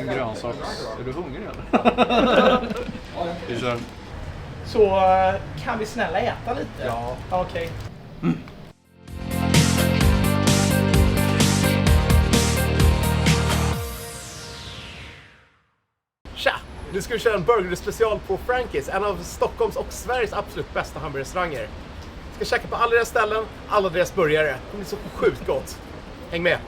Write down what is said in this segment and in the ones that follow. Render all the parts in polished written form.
en grönsaks... Är du hungrig eller? Vi kör. Så kan vi snälla äta lite? Ja. Okej. Tja! Nu ska vi köra en burgerspecial på Frankie's, en av Stockholms och Sveriges absolut bästa hamburgerrestauranger. Vi ska käka på alla deras ställen, alla deras burgare. Det blir så sjukt gott. Häng med!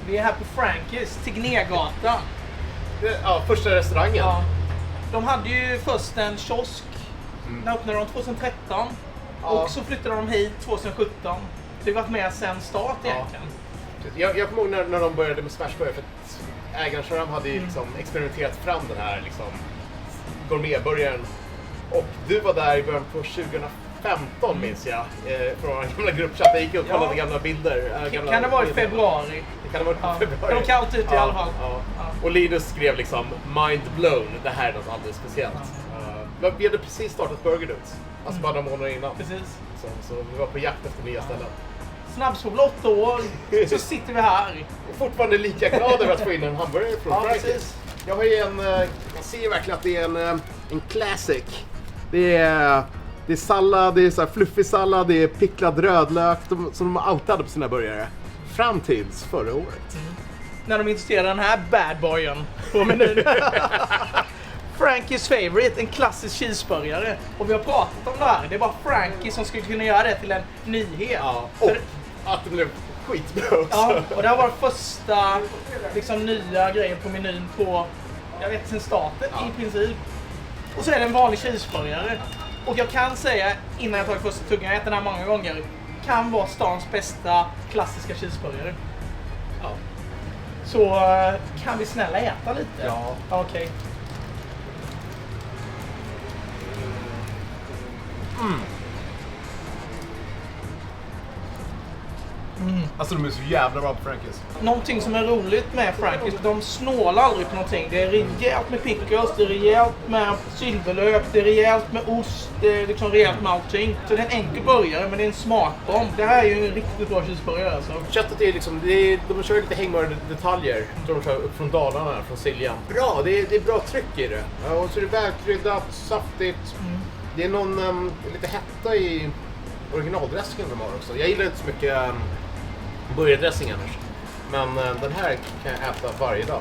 Vi är här på Frankie's, Tegnérgatan. Ja, första restaurangen. Ja. De hade ju först en kiosk. Den öppnade de 2013. Ja. Och så flyttade de hit 2017. Det har varit med sen start egentligen. Jag kommer ihåg när de började med smashburgare, för att ägaren Sharam hade ju liksom experimenterat fram den här liksom gourmetburgaren. Och du var där i början på 2015 minns jag, från vår gamla gruppchatt. Jag gick och kollade gamla bilder. Kan det vara i februari? Det kan ha varit i februari. Det var kallt ute i alla fall. Ja. Och Linus skrev liksom mind blown, det här är något alldeles speciellt. Vi hade precis startat Burger Dudes, alltså bara några månader innan. Precis. Så vi var på jakt efter nya ställen. Snabbspol 8 år, så sitter vi här. Och fortfarande lika glad över att få in en hamburgare från Frankie's. Precis. Jag har ju jag ser verkligen att det är en classic. Det är sallad, det är så här fluffig sallad, det är picklad rödlök som de alltid hade på sina burgare. Fram tills förra året. När de introducerade den här bad boyen på menyn. Frankie's favorite, en klassisk cheeseburgare. Och vi har pratat om det här. Det är bara Frankie som skulle kunna göra det till en nyhet. Ja, och att det blev skitbra också. Ja, och det har varit första liksom, nya grejen på menyn på, jag vet, sen starten i princip. Och så är det en vanlig cheeseburgare. Och jag kan säga, innan jag tagit första tuggan, jag har ätit den här många gånger, kan vara stans bästa klassiska cheeseburgare. Ja. Så kan vi snälla äta lite? Ja. Okej. Alltså de är så jävla bra på Frankie's. Någonting som är roligt med Frankie's, de snålar aldrig på någonting. Det är rejält med pickles, det är rejält med silverlök, det är rejält med ost, det är liksom rejält med allting. Så det är en enkel burgare, men det är en smakbomb. Det här är ju en riktigt bra cheeseburgare alltså. Köttet är liksom, de kör lite hängmördedetaljer. De kör upp från Dalarna, från Siljan. Bra, det är bra tryck i det. Och så är det välkryddat, saftigt. Det är någon lite hetta i originaldressingen de har också. Jag gillar inte så mycket burgardressing annars. Men den här kan jag äta varje dag.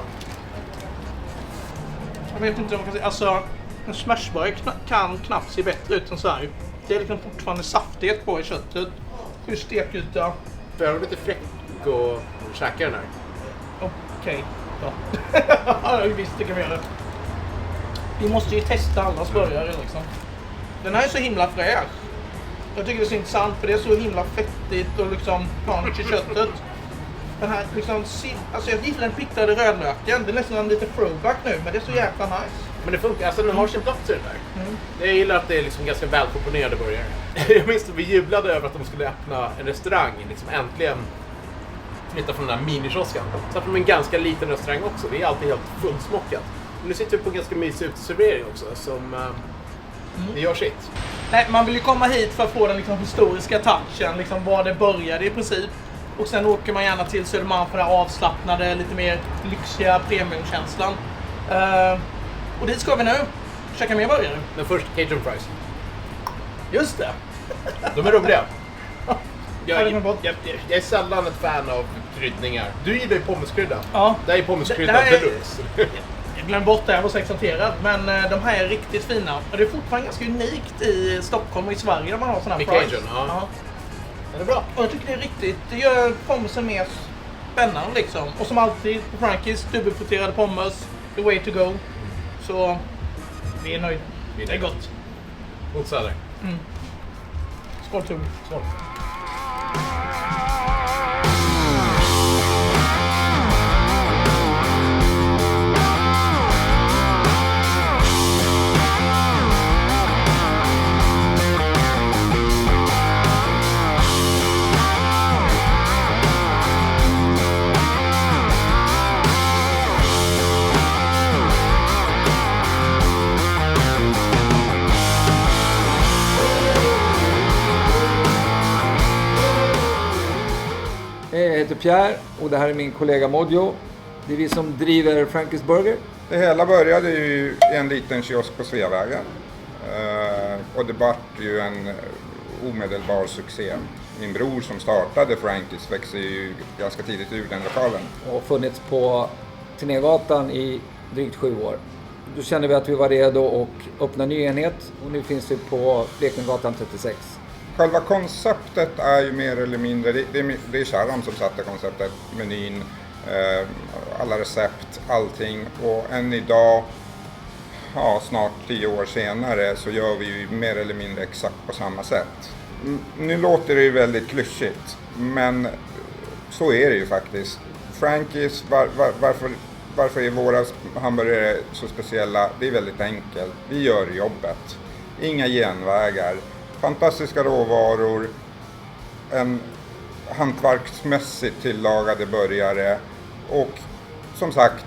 Jag vet inte om man kan säga, alltså en smashburgare kan knappt se bättre ut än så här. Det är liksom fortfarande saftighet på i köttet. Hur stekyta. För jag är lite fräck och käka den här. Okej. Ja. Visst, det kan vi göra. Vi måste ju testa allas burgare liksom. Den här är så himla fräsch. Jag tycker det är så intressant för det är så himla fettigt och liksom punch i köttet. Den här liksom, alltså jag gillar den picklade rödlöken. Det är nästan en lite throwback nu, men det är så jävla nice. Men det funkar, alltså den har sin plats i den där. Jag gillar att det är liksom ganska välkomponerade burgare. Jag minns att vi jublade över att de skulle öppna en restaurang, liksom äntligen flytta från den där minikiosken. Så att de är en ganska liten restaurang också, det är alltid helt fullsmockat. Men nu sitter vi på en ganska mysig uteservering också, som det gör sitt. Nej, man vill ju komma hit för att få den liksom historiska touchen, liksom var det började i princip. Och sen åker man gärna till Södermalm för den avslappnade, lite mer lyxiga premiumkänslan. Och dit ska vi nu. Käka mer burgare. Men först Cajun fries. Just det. De är roliga. Jag Jag är sällan ett fan av kryddningar. Du gillar ju pommeskrydda. Ja. Det här är pommeskrydda Det här är- deluxe. Jag glömde bort det, jag var så exalterad. Men de här är riktigt fina. Och det är fortfarande ganska unikt i Stockholm och i Sverige när man har såna här Med fries. Cajun, ja. Ja. Den är bra. Och jag tycker det är riktigt, det gör pommesen mer spännande liksom. Och som alltid på Frankies, dubbelfriterade pommes, the way to go. Så vi är nöjda. Det är gott. God söder. Skål Tugg. Skål. Jag heter Pierre och det här är min kollega Modjo. Det är vi som driver Frankie's Burger. Det hela började ju i en liten kiosk på Sveavägen. Och det vart ju en omedelbar succé. Min bror som startade Frankies växte ju ganska tidigt ur den lokalen. Och funnits på Tegnérgatan i drygt 7 år. Då kände vi att vi var redo att öppna en ny enhet och nu finns vi på Blekingegatan 36. Själva konceptet är ju mer eller mindre, det är Charam som satte konceptet, menyn, alla recept, allting. Och än idag, snart 10 år senare, så gör vi ju mer eller mindre exakt på samma sätt. Nu låter det ju väldigt klyschigt, men så är det ju faktiskt. Frankies, varför är våra hamburgare så speciella? Det är väldigt enkelt. Vi gör jobbet. Inga genvägar. Fantastiska råvaror. En hantverksmässigt tillagade burgare. Och som sagt,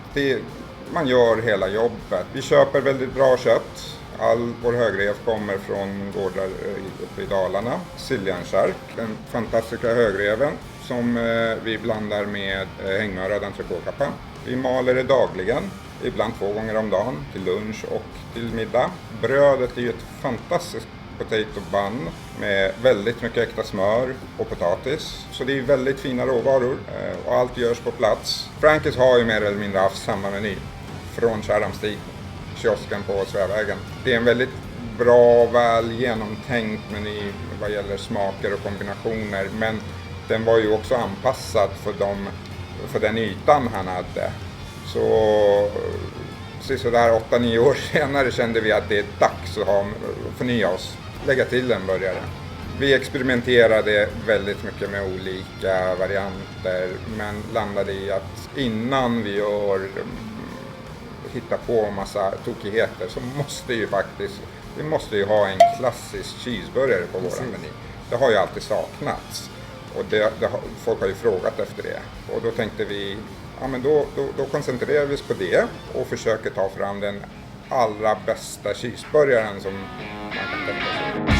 man gör hela jobbet. Vi köper väldigt bra kött. All vår högrev kommer från gårdar uppe i Dalarna. Siljansark, den fantastiska högreven som vi blandar med hängmörad entrecôtecapa. Vi maler det dagligen, ibland 2 gånger om dagen, till lunch och till middag. Brödet är ju ett fantastiskt potato bun med väldigt mycket äkta smör och potatis. Så det är väldigt fina råvaror och allt görs på plats. Frankies har ju mer eller mindre haft samma meny från Charamstig, kiosken på Sveavägen. Det är en väldigt bra, väl genomtänkt meny vad gäller smaker och kombinationer, men den var ju också anpassad för den ytan han hade. Så sådär 8-9 år senare kände vi att det är dags att förnya oss, lägga till en burgare. Vi experimenterade väldigt mycket med olika varianter, men landade i att innan vi hittar på en massa tokigheter så vi måste ju ha en klassisk cheeseburgare på våran meny. Det har ju alltid saknats. Och folk har ju frågat efter det. Och då tänkte vi, men då koncentrerar vi oss på det och försöker ta fram den allra bästa cheeseburgaren som man kan tänka sig.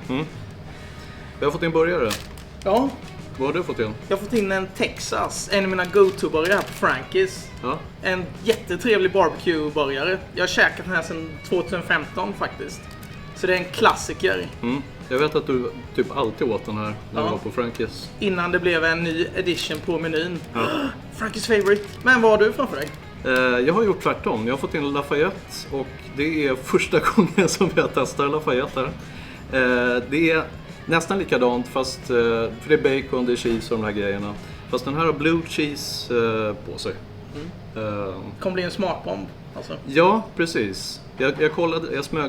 Vi har fått in burgare. Ja, Vad har du fått in? jag har fått in en Texas, en av mina go-to-burgare här på Frankis. Ja. En jättetrevlig barbecue-burgare. Jag har käkat den här sedan 2015 faktiskt. Så det är en klassiker. Jag vet att du typ alltid åt den här när du var på Frankis. Innan det blev en ny edition på menyn. Frankis favorite. Men vad har du framför dig? Jag har gjort tvärtom. Jag har fått in Lafayette och det är första gången som jag testar Lafayette här. Det är nästan likadant fast för det är bacon, det är cheese och de här grejerna. Fast den här har blue cheese på sig. Kommer bli en smakbomb. Alltså. Ja, precis. Jag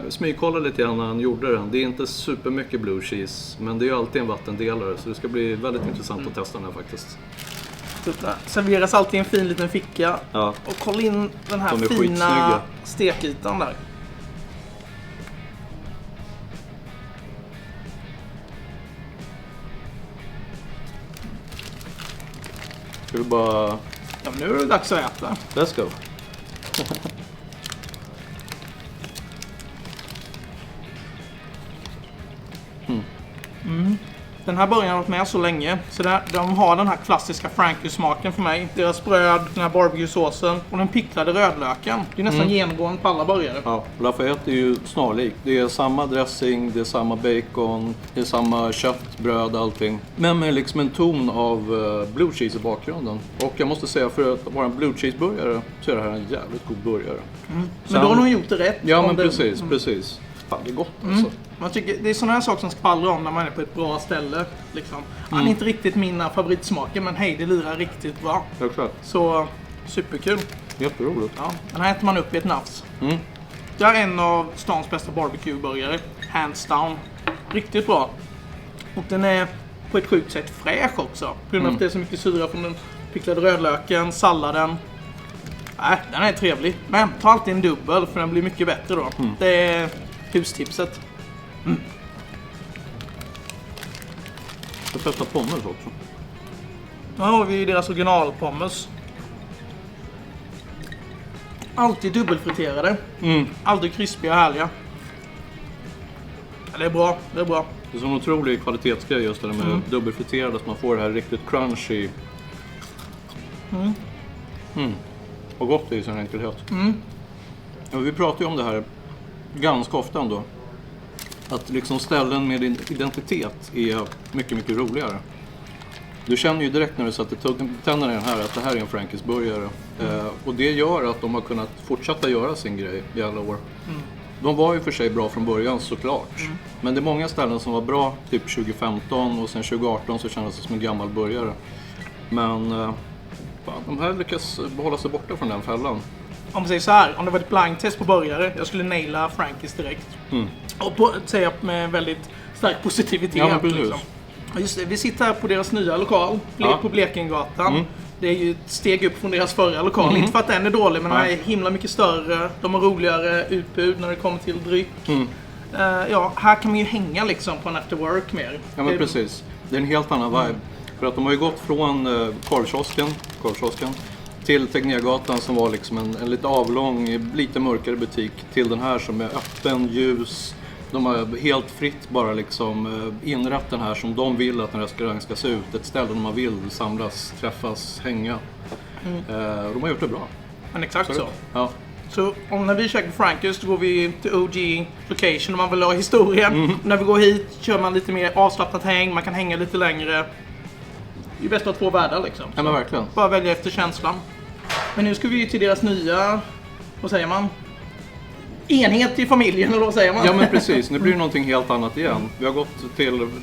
smygkollade lite grann när han gjorde den. Det är inte supermycket blue cheese, men det är ju alltid en vattendelare. Så det ska bli väldigt intressant att testa den här faktiskt. Serveras alltid i en fin liten ficka. Ja. Och kolla in den här De är fina skitsnygga. stekytan där. Ska vi bara... Ja, men nu är det dags att äta. Let's go. Den här burgaren har varit med så länge. Så de har den här klassiska Frankis-smaken för mig. Deras bröd, den här barbecue-såsen och den picklade rödlöken. Det är nästan genomgående på alla burgare. Ja, Lafayette är ju snarlik. Det är samma dressing, det är samma bacon, det är samma kött, bröd, allting. Men med liksom en ton av blue cheese i bakgrunden. Och jag måste säga, för att vara en blue cheese-burgare så är det här en jävligt god burgare. Men då har de gjort det rätt. Ja, men Om det- precis. Fan, det är gott alltså. Man tycker, det är sådana här saker som skvallrar om när man är på ett bra ställe. Liksom. Det är inte riktigt mina favoritsmaker, men hej, det lirar riktigt bra. Ja, klart. Så superkul. Jätteroligt. Ja, den här äter man upp i ett nafs. Det är en av stans bästa barbecue-burgare. Hands down. Riktigt bra. Och den är på ett sjukt sätt fräsch också. På grund av att det är så mycket syra från den picklade rödlöken, salladen. Nej, den är trevlig. Men ta alltid en dubbel för den blir mycket bättre då. Det är hustipset. Jag testar pommes också. Nu har vi deras originalpommes. Alltid dubbelfriterade. Aldrig krispiga och härliga. Ja, det är bra, det är bra. Det är en otrolig kvalitetsgrej just det där med dubbelfriterade så man får det här riktigt crunchy. Och gott i sin enkelhet. Ja, vi pratar ju om det här ganska ofta ändå. Att liksom ställen med identitet är mycket, mycket roligare. Du känner ju direkt när du sätter tänderna i den här att det här är en Frankis-burgare. Och det gör att de har kunnat fortsätta göra sin grej i alla år. De var ju för sig bra från början såklart. Men det är många ställen som var bra typ 2015 och sen 2018 så kändes det som en gammal burgare. Men de här lyckas behålla sig borta från den fällan. Om vi säger så här, om det var ett blindtest på burgare, jag skulle naila Frankis direkt. Och säga med väldigt stark positivitet. Ja, men precis. Liksom. Just det, vi sitter här på deras nya lokal, på Blekingegatan. Det är ju ett steg upp från deras förra lokal. Inte för att den är dålig, men den är himla mycket större. De har roligare utbud när det kommer till dryck. Ja, här kan man ju hänga liksom på en after work mer. Ja, men precis. Det är en helt annan vibe. För att de har ju gått från korvkiosken till Tegnérgatan som var liksom en lite avlång, lite mörkare butik till den här som är öppen, ljus. De har helt fritt bara liksom inrätt den här som de vill att en restaurang ska se ut. Ett ställe där man vill samlas, träffas, hänga. De har gjort det bra. Men exakt så. Ja. Så när vi käkar Frankis då går vi till OG location om man vill ha historien. När vi går hit kör man lite mer avslappnat häng, man kan hänga lite längre. Det är bäst av två världar liksom. Ja, men verkligen. Bara välja efter känslan. Men nu ska vi till deras nya, vad säger man? Enhet i familjen, eller vad säger man? Ja, men precis. Nu blir det någonting helt annat igen. Vi har gått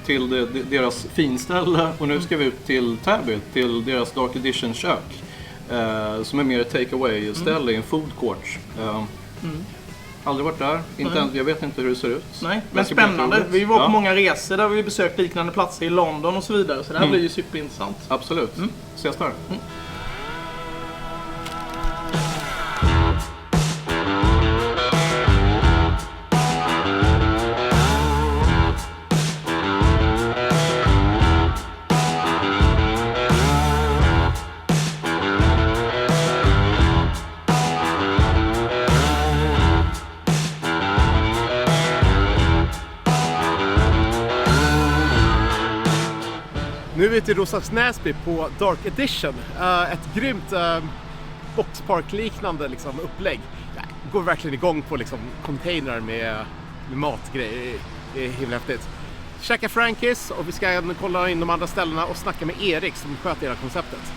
till deras finställe och nu ska vi ut till Täby, till deras Dark Edition-kök. Som är mer ett take-away-ställe i en food court. Aldrig varit där. Jag vet inte hur det ser ut. Nej, men spännande. Vi var på många resor där vi besökt liknande platser i London och så vidare. Så det här blir ju superintressant. Absolut. Ses där. Nu är vi till Roslags Näsby på Dark Edition. Ett grymt boxpark-liknande liksom, upplägg. Jag går verkligen igång på liksom, containrar med matgrejer. Det är himla häftigt. Käka Frankies och vi ska kolla in de andra ställena och snacka med Erik som sköter hela konceptet.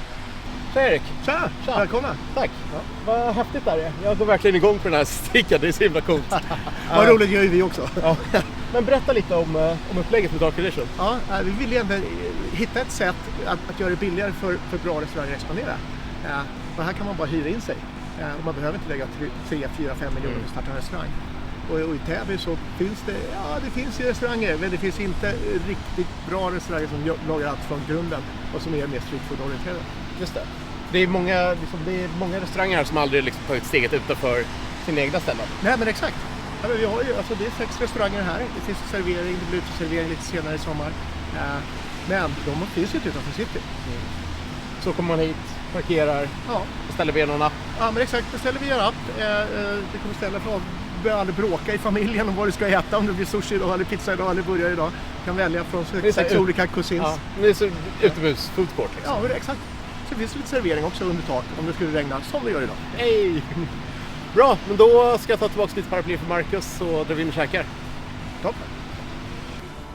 Tja Erik! Tja! Välkomna! Tack! Ja, vad häftigt där är. Jag går verkligen igång på den här stickan, det är så himla coolt. Vad roligt gör ju vi också. Ja. Men berätta lite om upplägget med Dark Edition. Ja, vi vill ju ändå hitta ett sätt att göra det billigare för bra restauranger att expandera. Och här kan man bara hyra in sig. Och man behöver inte lägga 3, 4, 5 miljoner för att starta en restaurang. Och i Täby så finns det finns ju restauranger, men det finns inte riktigt bra restauranger som lagar allt från grunden och som är mer street food-orienterade. Just det. Det är många restauranger här som aldrig liksom tagit steget utanför sina egna ställen. Nej, men exakt. Ja, men vi har ju, alltså, det är 6 restauranger här. Det finns servering, det blir uteservering lite senare i sommar. Men de finns ju inte utanför city. Så kommer man hit, parkerar, beställer vi någon app. Ja, men exakt. Beställer vi en app. Vi kommer ställa för att börja aldrig bråka i familjen om vad du ska äta. Om det blir sushi idag, eller pizza idag, eller burgare idag. Du kan välja från 6 olika cuisines. Ja, det är så utomhus food court. Liksom. Ja, exakt. Så det finns lite servering också under tak om det skulle regna, som det gör idag. Hej! Bra, men då ska jag ta tillbaka lite paraply för Marcus och dra in och käkar. Toppen.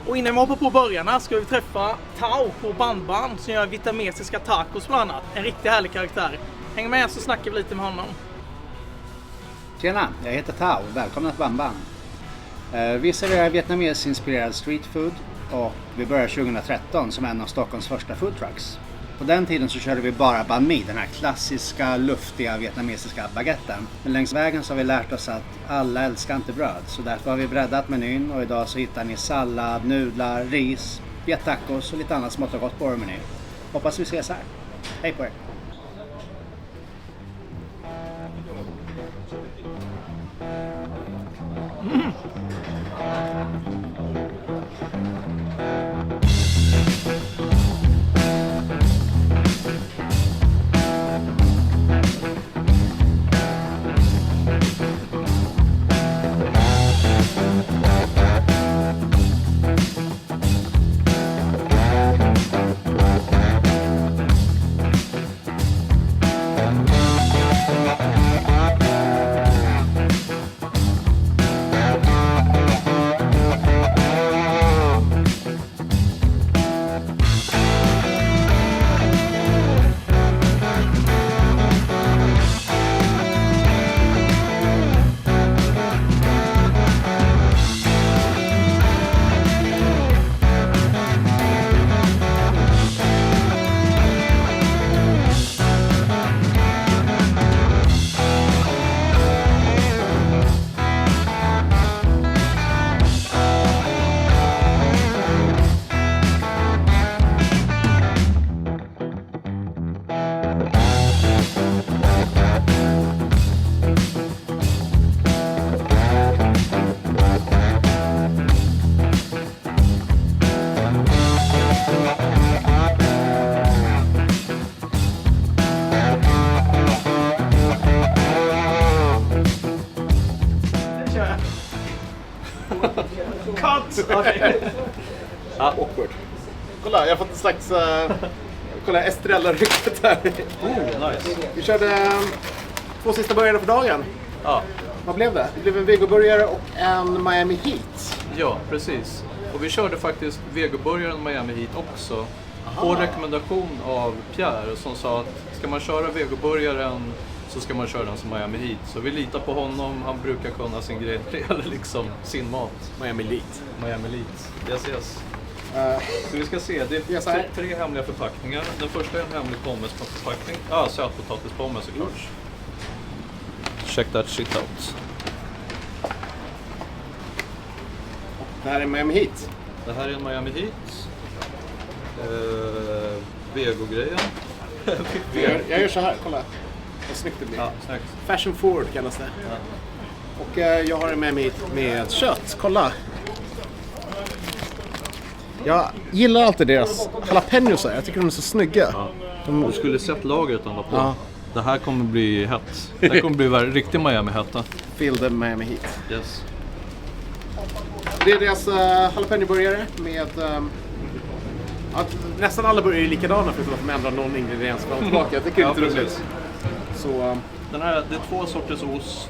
Och innan vi hoppar på börjarna ska vi träffa Tao på Bambam som gör vietnamesiska tacos bland annat. En riktigt härlig karaktär. Häng med så snackar vi lite med honom. Tjena, jag heter Tao. Välkomna till Bambam. Vi serverar vietnamesinspirerad street food och vi började 2013 som en av Stockholms första food trucks. På den tiden så körde vi bara banh mi, den här klassiska luftiga vietnamesiska baguetten. Men längs vägen så har vi lärt oss att alla älskar inte bröd. Så därför har vi breddat menyn och idag så hittar ni sallad, nudlar, ris, tacos och lite annat smått och gott på vår meny. Hoppas vi ses här. Hej på er! Awkward. Kolla, jag har fått en slags kolla Estrella-ryktet här. Nice. Vi körde 2 sista burgare för dagen. Ja. Vad blev det? Det blev en vegoburgare och en Miami Heat. Ja, precis. Och vi körde faktiskt vegoburgaren Miami Heat också. På rekommendation av Pierre som sa att ska man köra vegoburgaren så ska man köra den som Miami Heat. Så vi litar på honom, han brukar kunna sin grej eller liksom sin mat. Miami Heat. Miami Heat. Yes. Så vi ska se, det är 3 hemliga förpackningar. Den första är en hemlig pommesförpackning. Sötpotatispommes såklart. Check that shit out. Det här är Miami Heat. Det här är en Miami Heat. Vego-grejen. Jag gör så här, kolla. Vad snyggt det blir. Ja, snyggt. Fashion forward kallas det. Ja. Och jag har en Miami Heat med kött, kolla. Jag gillar alltid deras jalapenos här. Jag tycker de är så snygga. Ja. Du skulle sett lagret han var på. Ja. Det här kommer bli hett. Det här kommer bli riktig Miami-hetta. Feel the Miami Heat. Yes. Det är deras jalapeno-burgare med Att nästan alla burgare är likadana förutom att de ändrar någon ingrediens fram och tillbaka. Jag tycker det är lite roligt. Så, Det är 2 sorters ost.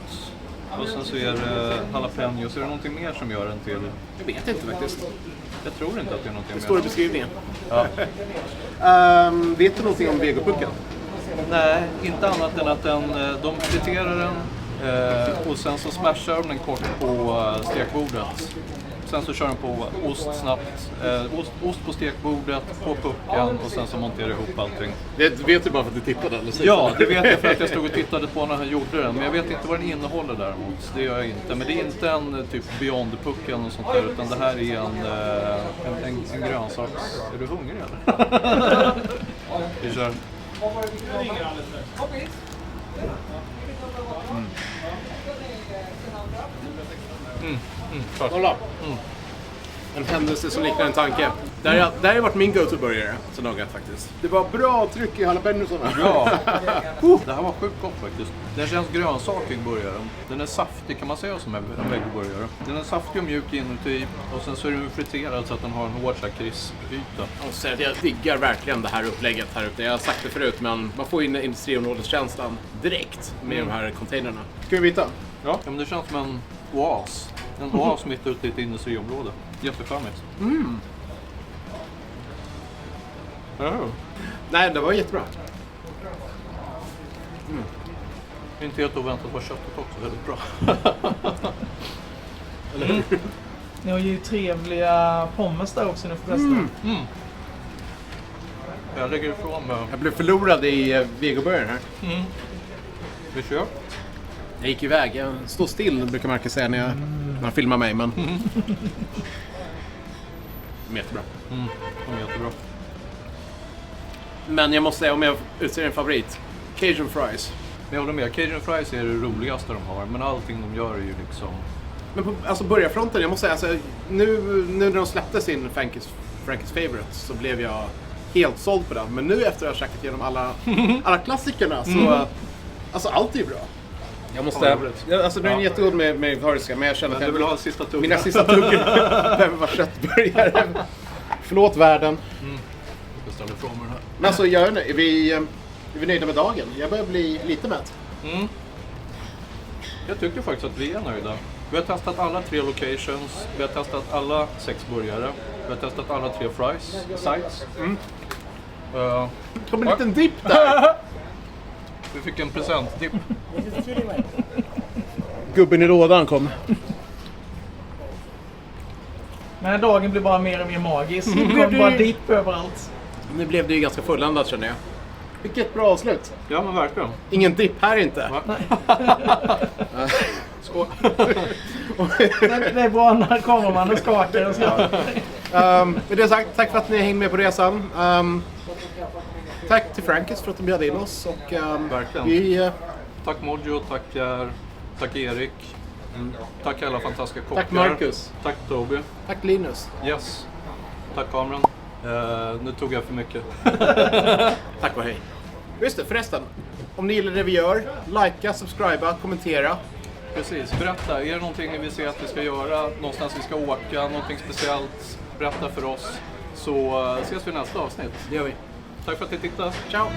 Och sen så är det jalapenos. Är det någonting mer som gör den till? jag vet inte faktiskt. Jag tror inte att det är någonting Det står i mer. beskrivningen. Ja. Vet du någonting om vegopucken? Nej, inte annat än att de friterar den och sen så smashar de den kort på stekbordet. Sen så kör de på ost snabbt. Ost på stekbordet, på pucken och sen så monterar ihop allting. Det vet du bara för att du tittade eller? Ja, det vet jag för att jag stod och tittade på när han gjorde den. Men jag vet inte vad den innehåller däremot. Det gör jag inte. Men det är inte en typ Beyond-pucken och sånt där. Utan det här är en grönsaks... Är du hungrig eller? Vi kör. Kolla. En händelse som liknar en tanke. Det här har varit min go-to-burgare sen något faktiskt. Det var bra tryck i jalapenosarna. Ja. Det här var sjukt gott faktiskt. Den känns grönsakig burgaren. Den är saftig kan man säga som en vegoburgare. Den är saftig och mjuk inuti och sen så är den friterad så att den har en hård krisp-yta. Jag diggar verkligen det här upplägget här ute. Jag har sagt det förut men man får in industriområdeskänslan direkt med de här containrarna. Ska vi vita? Ja, men det känns som en oas. En oas mitt ute i ett industriområde. Jättefärmigt. Ja. Nej, det var jättebra. Inte helt oväntat var köttet också väldigt bra. Ni har ju trevliga pommes där också nu för resten. Jag lägger ifrån mig. Jag blev förlorad i vegoburgaren här. Vi kör. Jag gick iväg. Jag står still brukar Marcus säga när han filmar mig. Men... De är jättebra. De är jättebra. Men jag måste säga om jag utser en favorit. Cajun fries. Men jag håller med. Cajun fries är det roligaste de har. Men allting de gör är ju liksom... Men på burgarfronten, jag måste säga, alltså, nu när de släppte sin Frankie's Favorite så blev jag helt såld på den. Men nu efter att jag käkat igenom alla klassikerna så, alltså allt är ju bra. Jag måste, alltså det är jättegod med vegetariska, men jag känner att du vill ha en sista tugga. Mina sista tuggor behöver vara köttburgare. Förlåt världen. Jag ställer ifrån mig den här. Men alltså, är vi nöjda med dagen? Jag börjar bli lite mätt. Jag tycker faktiskt att vi är nöjda. Vi har testat alla 3 locations. Vi har testat alla 6 burgare. Vi har testat alla 3 fries. Sides. Det kom en liten dipp där. Vi fick en presentdipp. Gubben i lådan kom. Den här dagen blir bara mer och mer magisk. Det kommer bara dipp överallt. Nu blev det ju ganska fulländat känner jag. Vilket bra avslut. Ja men verkligen. Ingen dipp här inte. Skål. Det är bra när kameramannen skakar och så. Med det sagt, tack för att ni hängde med på resan. Tack till Frankis för att de bjöd in oss. Och, verkligen. Tack Mojo, tack Pierre, tack Erik. Tack alla fantastiska kockar. Tack Marcus. Tack Toby. Tack Linus. Yes. Tack kameran. Nu tog jag för mycket. Tack och hej. Just det, förresten. Om ni gillar det vi gör, likea, subscriba, kommentera. Precis, berätta. Är det någonting ni vill se att vi ska göra? Någonstans vi ska åka? Någonting speciellt? Berätta för oss. Så ses vi i nästa avsnitt. Det gör vi. Tack för att ni tittade. Ciao!